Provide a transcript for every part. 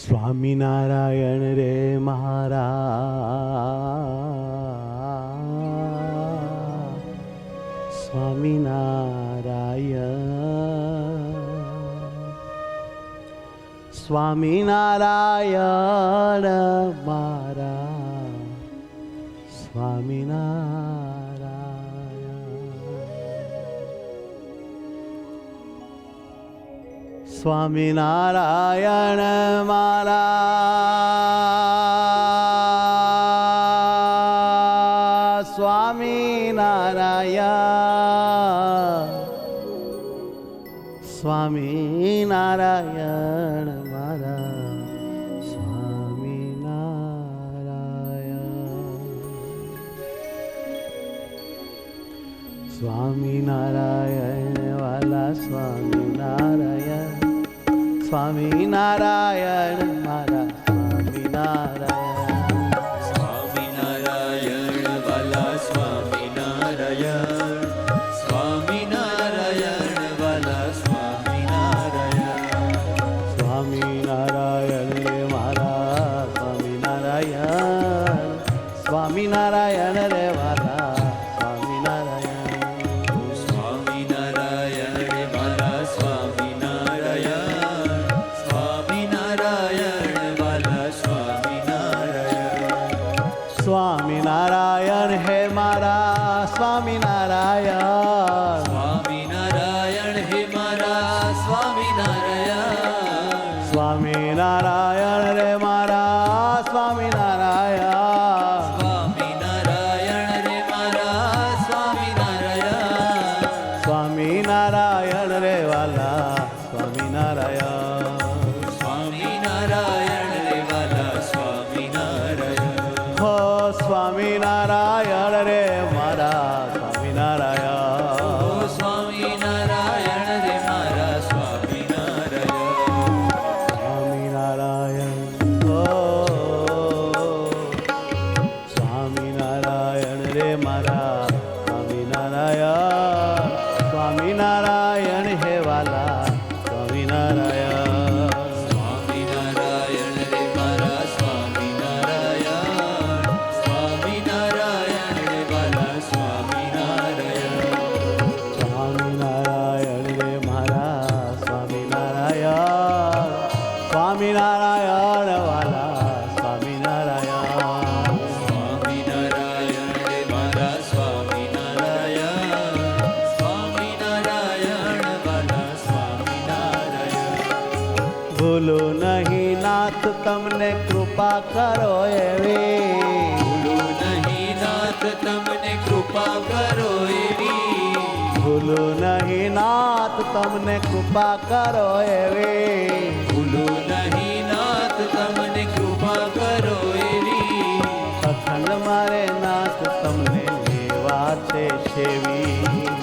સ્વામિનારાયણ રે મારા સ્વામિનારાયણ સ્વામિનારાયણ મારા સ્વામિનારાયણ સ્વામિનારાયણ મારા સ્વામિનારાયણ સ્વામિનારાયણ મારા સ્વામિનારાયણ સ્વામિનારાયણ વાલા સ્વામિનારાયણ સ્વામિનારાયણ મારા સ્વામિનારાયણ સ્વામિનારાયણ વાલા સ્વામિનારાયણ સ્વામિનારાયણ વાલા સ્વામિનારાયણ સ્વામિનારાયણ રે મારા સ્વામિનારાયણ સ્વામિનારાયણ રે વાલા સ્વામિનારાયણ રે મારા સ્વામિનારાયણ સ્વામિનારાયણ વાલા સ્વામિનારાયણ સ્વામિનારાયણ હે મારા સ્વામિનારાયણ સ્વામિનારાયણ હે મારા સ્વામિનારાયણ સ્વામિનારાયણ રે મારા સ્વામિનારાયણ સ્વામિનારાયણ રે મારા સ્વામિનારાયણ સ્વામિનારાયણ રે વાલા સ્વામિનારાયણ સ્વામિનારાયણ રે વાલા સ્વામિનારાયણ હો સ્વામિનારાયણ રે મારા સ્વામિનારાયણ સ્વામિનારાયણ રે મારા સ્વામિનારાયણ સ્વામિનારાયણ હો સ્વામિનારાયણ રે મારા સ્વામિનારાયણ સ્વામિનારાયણ હે વાલા સ્વામિનારાયણ સ્વામિનારાયણ રે મારા સ્વામિનારાયણ સ્વામિનારાયણ રે વાલા સ્વામિનારાયણ સ્વામિનારાયણ રે મારા સ્વામિનારાયણ સ્વામિનારાયણ વાલા સ્વામિનારાયણ સ્વામિનારાયણ રે મારા સ્વામિનારાયણ સ્વામિનારાયણ વાલા સ્વામિનારાયણ ભૂલો નહીં નાથ તમને કૃપા કરો એવી ભૂલો નહીં નાથ તમને કૃપા કરો એવી ભૂલો નહીં નાથ તમને કૃપા કરો એવી ભૂલો નહીં નાથ તમને કૃપા કરો એવી અખંડ મારે નાથ તમને લેવા છે સેવી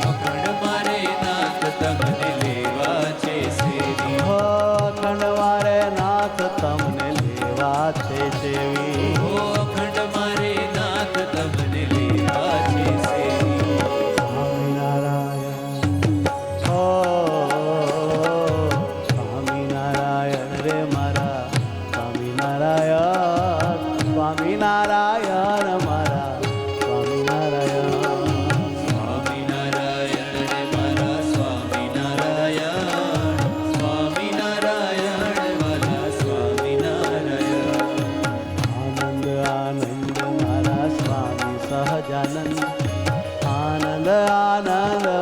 અખંડ મારે નાથ તમને લેવા છે સેવી હો અખંડ મારે નાથ તમને લેવા છે સેવી ઓ અખંડ મારે નાથ તમને લેવા છે સેવી સ્વામિનારાયણ હો સ્વામિનારાયણ રે મારા સ્વામિનારાયણ સ્વામિનારાયણ મારા સ્વામિનારાયણ સ્વામિનારાયણ રે મારા સ્વામિનારાયણ સ્વામિનારાયણ વાલા સ્વામિનારાયણ આનંદ આનંદ મારા સ્વામી સહજાનંદ આનંદ આનંદ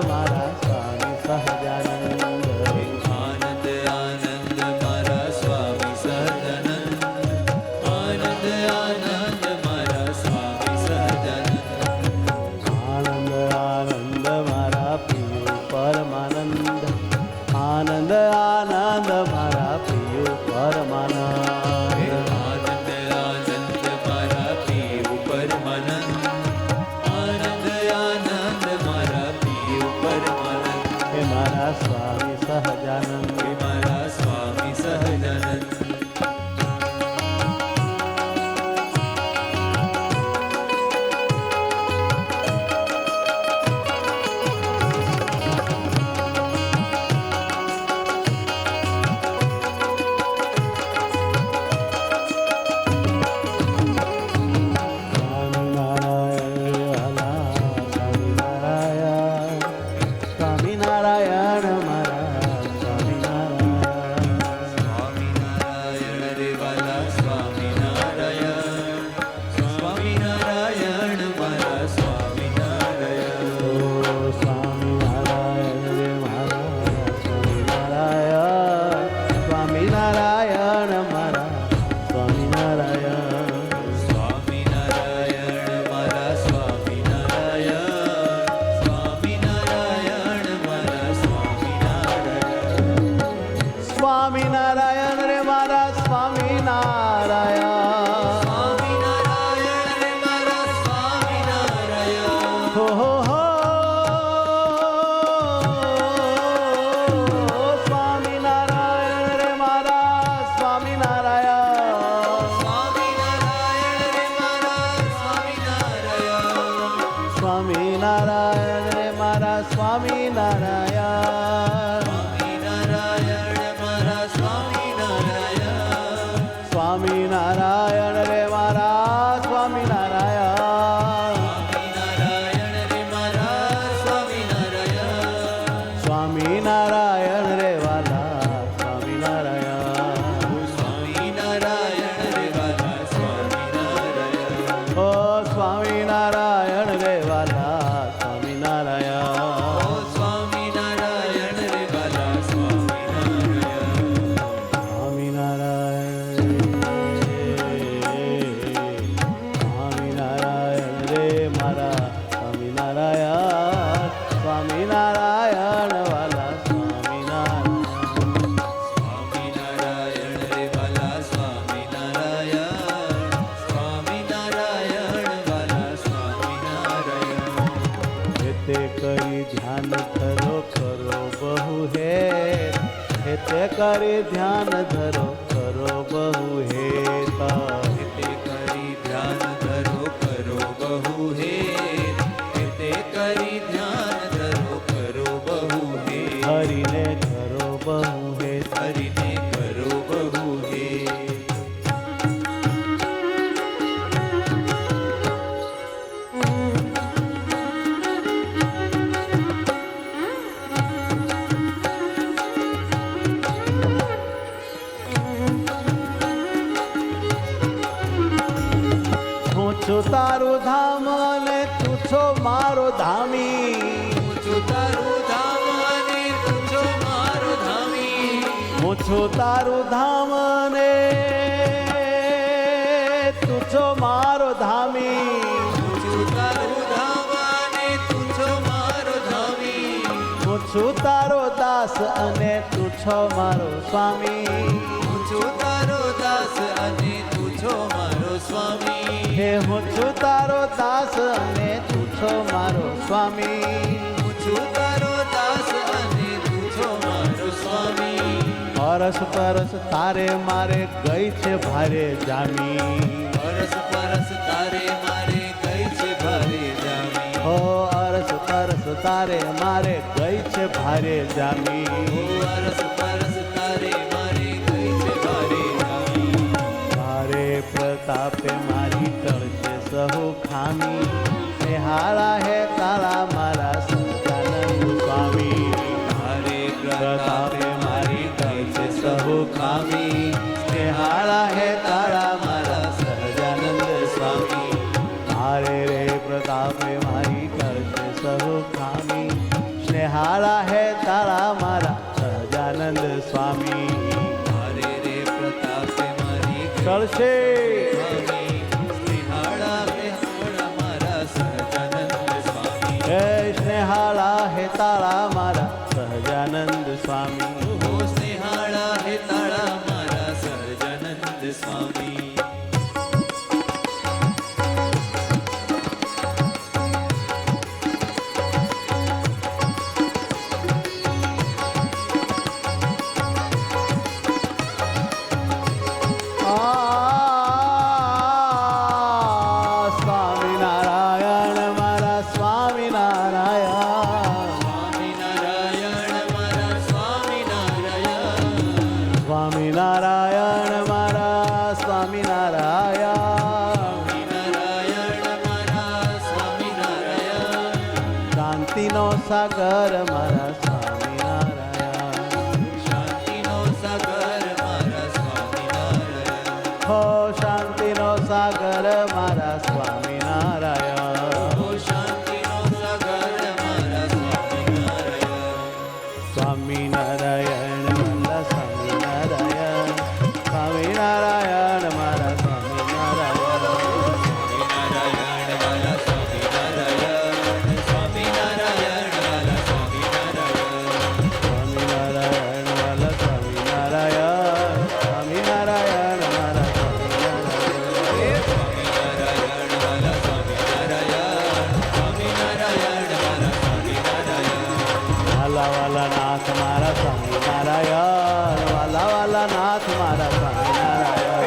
મારા સ્વામી સહજાનંદ આનંદ આનંદ મારા સ્વામી સહજાનંદ આનંદ આનંદ મારા સ્વામી સહજાનંદ આનંદ આનંદ મારા પ્રિય પરમાનંદ આનંદ આનંદ મારા પ્રિય પરમાનંદ આનંદ આનંદ મારા પીવ પરમાનંદ આનંદ આનંદ મારા પીવ પરમાનંદ હે મારા સ્વામી સહજાનંદ હે મારા સ્વામી સહજાનંદ સ્વામિનારાયણ રે મારા સ્વામિનારાયણ સ્વામિનારાયણ રે મારા સ્વામિનારાયણ સ્વામિનારાયણ રે વાલા સ્વામિનારાયણ સ્વામિનારાયણ રે વાલા સ્વામિનારાયણ ઓ સ્વામિનારાયણ રે વાલા સ્વામિનારાયણ ઓ સ્વામિનારાયણ રે વાલા સ્વામિનારાયણ સ્વામિનારાયણ રે મારા સ્વામિનારાયણ સ્વામિનારાયણ વાલા સ્વામિનારાયણ સ્વામિનારાયણ રે વાલા સ્વામિનારાયણ સ્વામિનારાયણ વાલા સ્વામિનારાયણ તે કરી ધ્યાન ધરો કરો બહુ તે કરી ધ્યાન ધરો કરો બહુ હેત તે કરી ધ્યાન ધરો કરો બહુ હેત તે કરી ધ્યાન ધરો કરો બહુ હેત હરિને કરો બહુ હેત હરિને કરો બહુ હેત હું છું તારું ધામ અને તું છો મારો ધામી ઊંચું તારું ધામ અને તું છો મારો ધામી હું છું તારું ધામ અને તું છો મારો ધામી ઊંચું તારું ધામ અને તું છો મારો ધામી હું છું તારો દાસ અને તું છો મારો સ્વામી ઊંચું તારો દાસ અને તું છો મારો સ્વામી હે હું છું તારો દાસ અને તું છો મારો સ્વામી ઊંચું તારો દાસ અને તું છો મારો સ્વામી પરસ પરસ તારે મારે ગઈ છે ભારે જામી પરસ પરસ તારે મારે ગઈ છે ભારે જામી હો અરસ પરસ તારે મારે ગઈ છે ભારે જામી પરસ પરસ તારે મારે ગઈ છે ભારે જામી તારે પ્રતાપે મારી ટળશે સહુ ખામી નિહાળા હે તારા મારા સહજાનંદ સ્વામી તારે પ્રતાપે મારી ગઈ છે સહુ ખામી નિહાળા હે તારા મારા સહજાનંદ સ્વામી તારે રે પ્રતાપે મારી ટળશે સહુ ખામી સ્નેહાળા હે તારા મારા સહજાનંદ સ્વામી તારે રે પ્રતાપે મારી ગઈ ટળશે સ્વામી સ્નેહાળા વિહાળા મારા સહજાનંદ સ્વામી હે સ્નેહાળા હે તારા મારા સહજાનંદ સ્વામી હો સ્નેહાળા હે તાળા મારા સહજાનંદ સ્વામી સ્વામિનારાયણ મારા સ્વામિનારાયણ સ્વામિનારાયણ મારા સ્વામિનારાયણ સ્વામિનારાયણ મારા સ્વામિનારાયણ સ્વામિનારાયણ મારા સ્વામિનારાયણ શાંતિનો સાગર મારા સ્વામિનારાયણ શાંતિનો સાગર મારા સ્વામિનારાયણ હો શાંતિનો સાગર મારા સ્વામિનારાયણ હો શાંતિનો સાગર મારા સ્વામિનારાયણ સ્વામિનારાયણ મારા સ્વામિનારાયણ સ્વામિનારાયણ મારા સ્વામિનારાયણ સ્વામિનારાયણ વાલા સ્વામિનારાયણ સ્વામિનારાયણ વાલા સ્વામિનારાયણ સ્વામિનારાયણ વાલા સ્વામિનારાયણ સ્વામિનારાયણ મારા સ્વામિનારાયણ સ્વામિનારાયણ વાલા સ્વામિનારાયણ સ્વામિનારાયણ વાલા સ્વામિનારાયણ વાલા વાલા નાથ મારા સ્વામિનારાયણ વાલા વાલા નાથ મારા સ્વામિનારાયણ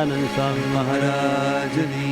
સચ્ચિદાનંદ સ્વામી મહારાજ મહારાજની